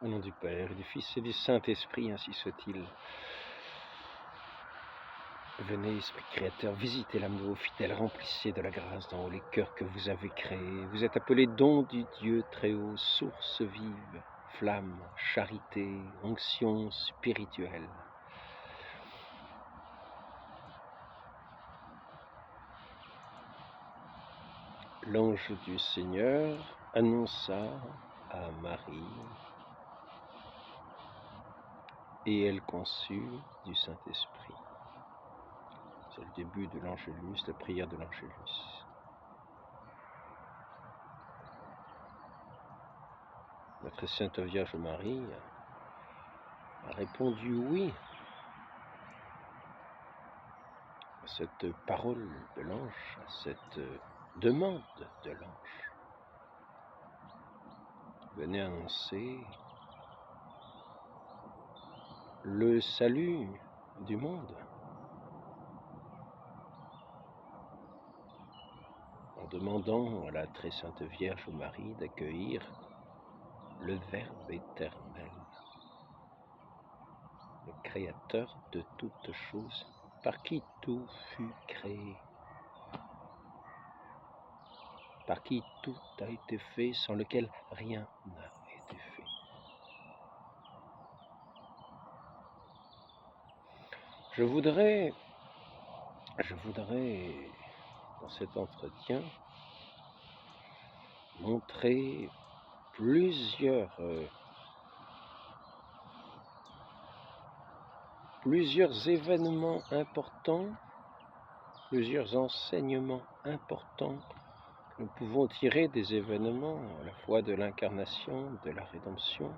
Au nom du Père, du Fils et du Saint-Esprit, ainsi soit-il. Venez, Esprit Créateur, visitez l'âme de vos fidèles, remplissez de la grâce dans les cœurs que vous avez créés. Vous êtes appelés don du Dieu très haut, source vive, flamme, charité, onction spirituelle. L'ange du Seigneur annonça à Marie, et elle conçut du Saint-Esprit. C'est le début de l'Angélus, la prière de l'Angélus. Notre Sainte Vierge Marie a répondu oui à cette parole de l'ange, à cette demande de l'ange. Venez annoncer le salut du monde en demandant à la très Sainte Vierge Marie d'accueillir le Verbe éternel, le Créateur de toutes choses, par qui tout fut créé, par qui tout a été fait, sans lequel rien n'a été fait. Je voudrais, dans cet entretien, montrer plusieurs événements importants, plusieurs enseignements importants que nous pouvons tirer des événements à la fois de l'incarnation, de la rédemption,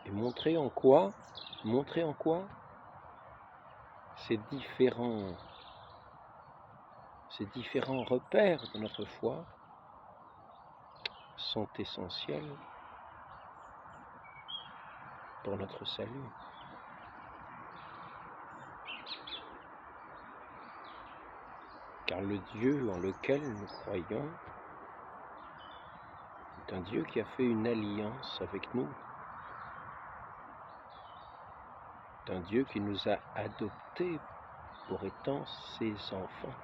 et montrer en quoi ces différents repères de notre foi sont essentiels pour notre salut. Car le Dieu en lequel nous croyons est un Dieu qui a fait une alliance avec nous. C'est un Dieu qui nous a adoptés pour étant ses enfants.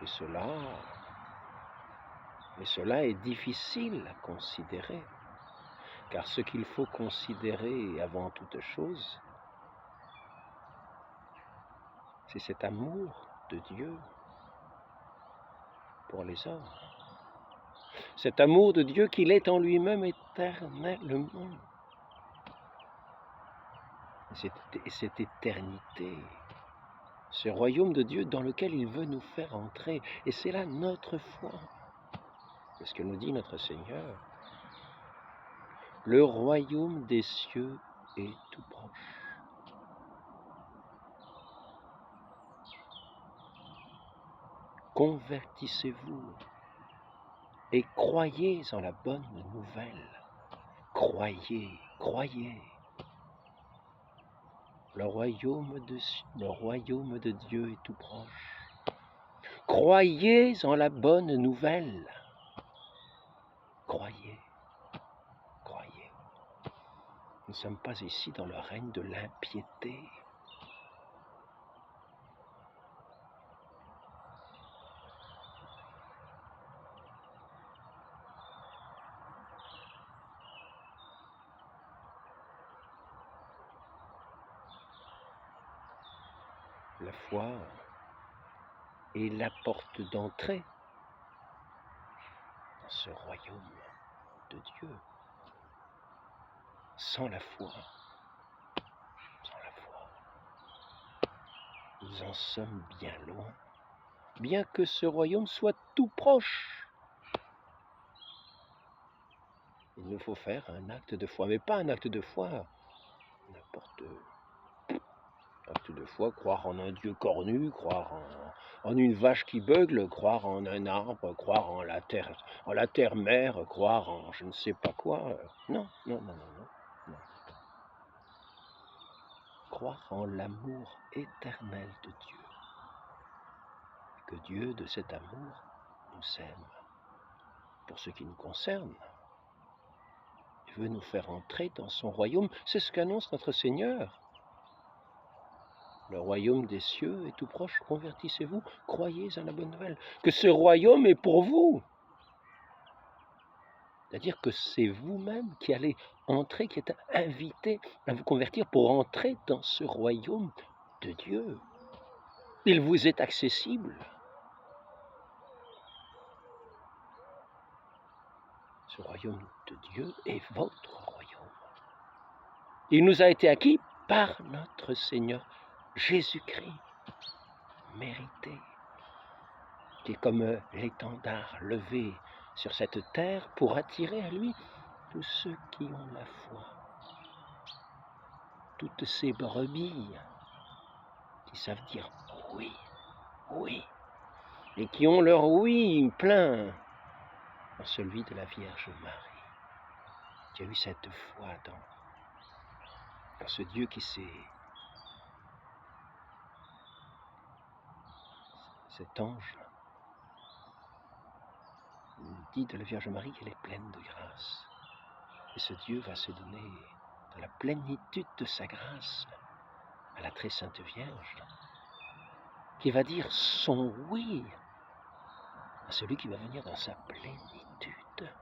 Et cela est difficile à considérer, car ce qu'il faut considérer avant toute chose, c'est cet amour de Dieu pour les hommes. Cet amour de Dieu qu'il est en lui-même éternellement. Et cette éternité, ce royaume de Dieu dans lequel il veut nous faire entrer. Et c'est là notre foi. C'est ce que nous dit notre Seigneur. Le royaume des cieux est tout proche. Convertissez-vous et croyez en la bonne nouvelle. Croyez. Le royaume de Dieu est tout proche. Croyez en la bonne nouvelle. Croyez. Nous ne sommes pas ici dans le règne de l'impiété. La foi est la porte d'entrée dans ce royaume de Dieu. Sans la foi, nous en sommes bien loin, bien que ce royaume soit tout proche. Il nous faut faire un acte de foi, mais pas un acte de foi n'importe acte de foi, croire en un Dieu cornu, croire en une vache qui beugle, croire en un arbre, croire en la terre mère, croire en je ne sais pas quoi. Non. Croire en l'amour éternel de Dieu. Que Dieu, de cet amour, nous aime. pour ce qui nous concerne. Il veut nous faire entrer dans son royaume. C'est ce qu'annonce notre Seigneur. Le royaume des cieux est tout proche. Convertissez-vous, croyez à la bonne nouvelle. Que ce royaume est pour vous. C'est-à-dire que c'est vous-même qui allez entrer, qui êtes invité à vous convertir pour entrer dans ce royaume de Dieu. Il vous est accessible. Ce royaume de Dieu est votre royaume. Il nous a été acquis par notre Seigneur Jésus-Christ, mérité, qui est comme l'étendard levé sur cette terre pour attirer à lui tous ceux qui ont la foi, toutes ces brebis qui savent dire oui, oui, et qui ont leur oui plein en celui de la Vierge Marie, qui a eu cette foi dans ce Dieu qui s'est... Cet ange dit de la Vierge Marie qu'elle est pleine de grâce. Et ce Dieu va se donner dans la plénitude de sa grâce à la très sainte Vierge, qui va dire son oui à celui qui va venir dans sa plénitude.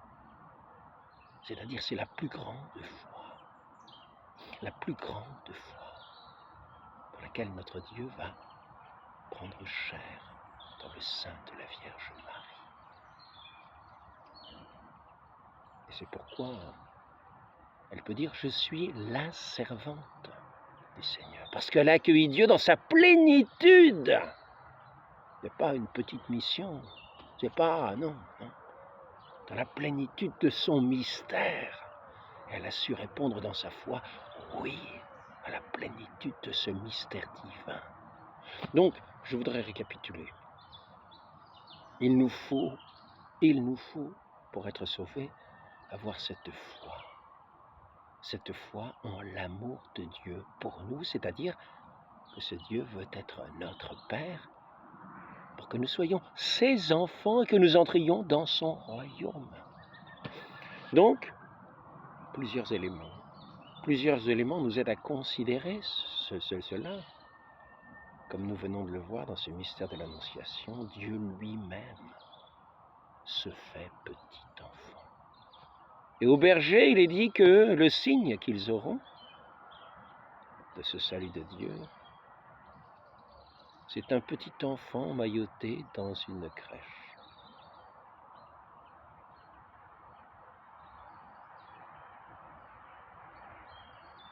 C'est-à-dire c'est la plus grande foi, la plus grande foi pour laquelle notre Dieu va prendre chair dans le sein de la Vierge Marie. Et c'est pourquoi elle peut dire « Je suis la servante du Seigneur ». Parce qu'elle a accueilli Dieu dans sa plénitude. Ce n'est pas une petite mission. C'est pas, non. Dans la plénitude de son mystère, elle a su répondre dans sa foi « Oui » à la plénitude de ce mystère divin. Donc, je voudrais récapituler. Il nous faut, pour être sauvés, avoir cette foi en l'amour de Dieu pour nous, c'est-à-dire que ce Dieu veut être notre Père pour que nous soyons ses enfants et que nous entrions dans son royaume. Donc, plusieurs éléments nous aident à considérer cela. Comme nous venons de le voir dans ce mystère de l'Annonciation, Dieu lui-même se fait petit enfant. Et aux bergers, il est dit que le signe qu'ils auront de ce salut de Dieu, c'est un petit enfant mailloté dans une crèche.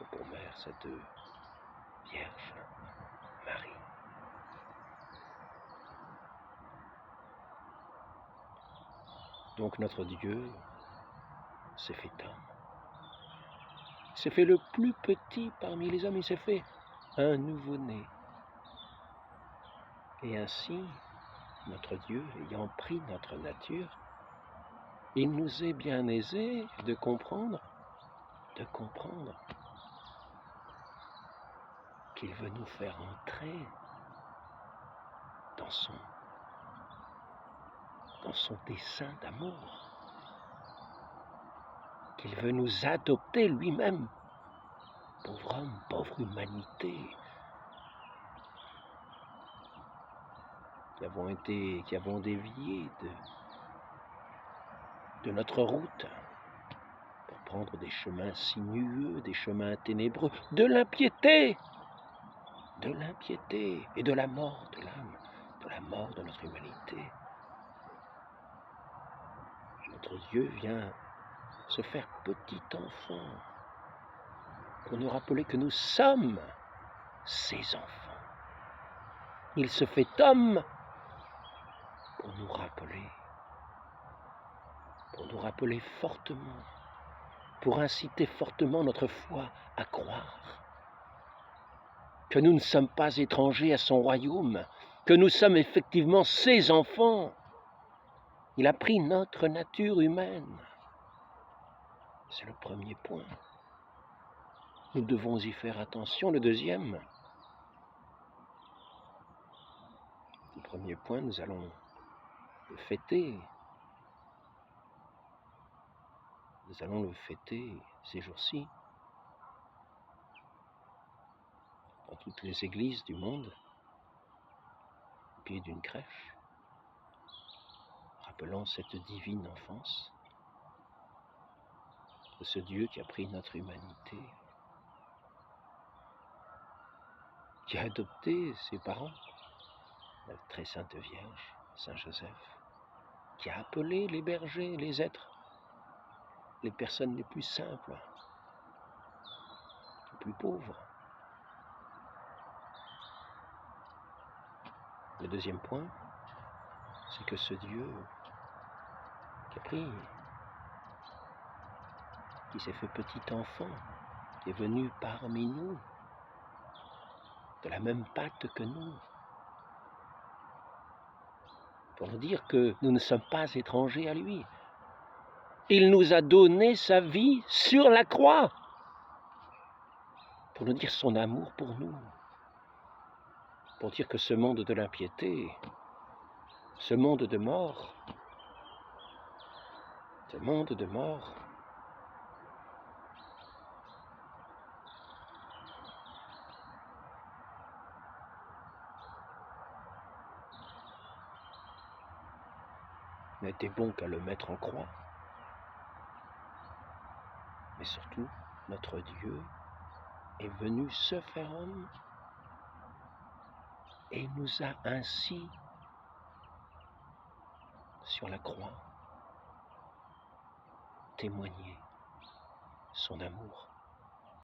Et pour mère, cette Vierge Marie. Donc notre Dieu s'est fait homme. Il s'est fait le plus petit parmi les hommes, il s'est fait un nouveau-né. Et ainsi, notre Dieu, ayant pris notre nature, il nous est bien aisé de comprendre qu'il veut nous faire entrer dans son dessein d'amour, qu'il veut nous adopter lui-même, pauvre homme, pauvre humanité, qui avons dévié de notre route pour prendre des chemins sinueux, des chemins ténébreux, de l'impiété et de la mort de l'âme, de la mort de notre humanité. Notre Dieu vient se faire petit enfant pour nous rappeler que nous sommes ses enfants. Il se fait homme pour nous rappeler fortement, pour inciter fortement notre foi à croire que nous ne sommes pas étrangers à son royaume, que nous sommes effectivement ses enfants. Il a pris notre nature humaine. C'est le premier point. Nous devons y faire attention. Le deuxième, le premier point, nous allons le fêter Nous allons le fêter ces jours-ci dans toutes les églises du monde, au pied d'une crèche, rappelant cette divine enfance de ce Dieu qui a pris notre humanité, qui a adopté ses parents, la très sainte Vierge, Saint Joseph, qui a appelé les bergers, les êtres, les personnes les plus simples, les plus pauvres. Le deuxième point, c'est que ce Dieu qui a pris, qui s'est fait petit enfant, qui est venu parmi nous, de la même pâte que nous, pour nous dire que nous ne sommes pas étrangers à lui. Il nous a donné sa vie sur la croix, pour nous dire son amour pour nous, pour dire que ce monde de l'impiété, ce monde de mort, n'était bon qu'à le mettre en croix. Mais surtout, notre Dieu est venu se faire homme et nous a ainsi, sur la croix, témoigné son amour.